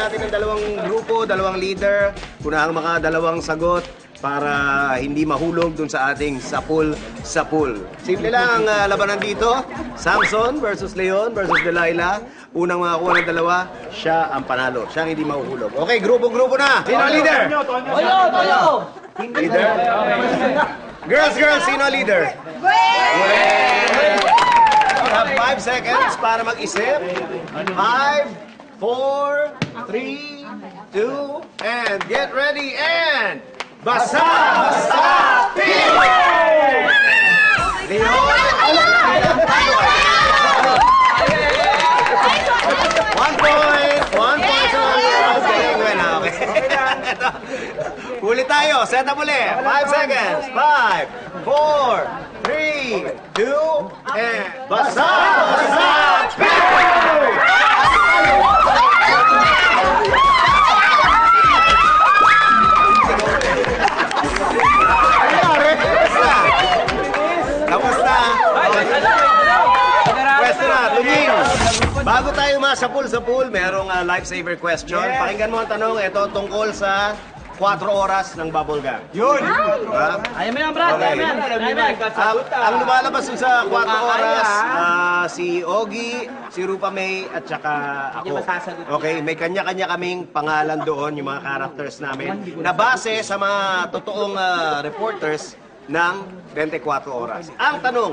natin ng dalawang grupo, dalawang leader. Kunahang mga dalawang sagot para hindi mahulog dun sa ating sapul. Simple lang ang labanan dito. Samson versus Leon versus Delilah. Unang makakuha ng dalawa, siya ang panalo. Siya ang hindi mahuhulog. Okay, grupo-grupo na. Sino ang leader? Toyo! Leader? Girls, sino ang leader? You have 5 seconds para mag-isip. 5, 4, 3, 2, and get ready, and... Basa! Pin! Leon! 1 point! 1 point! Okay, okay. Ulit tayo. Set up ulit. 5 seconds. 5, 4, 3, 2, and... Basa! Pin! Bago tayo masapul sa pool, merong lifesaver question. Pakinggan mo ang tanong. Ito tungkol sa 4 oras ng bubble gum. Yun! Ayaw mo yan, Brad. Ang lumalabas dun sa 4 oras, si Ogie, si Rupa May, at saka ako. Okay, may kanya-kanya kaming pangalan doon, yung mga characters namin, na base sa mga totoong reporters ng 24 oras. Ang tanong,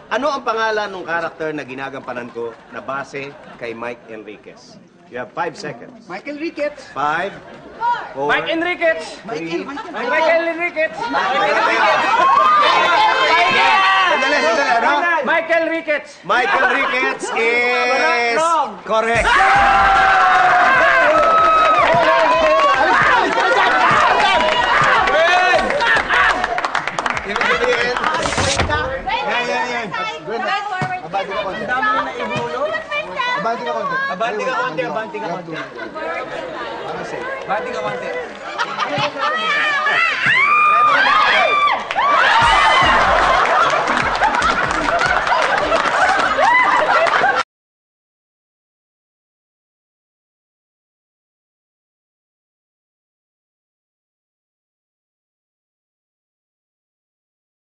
ano ang pangalan ng character na ginagampanan ko na base kay Mike Enriquez? You have 5 seconds. Michael Ricketts. 5, 4, Mike Enriquez! 3, Michael Enriquez! Sandali, ano? Michael Ricketts! Michael Ricketts is correct. Abanti ka konti. Abanti ka konti.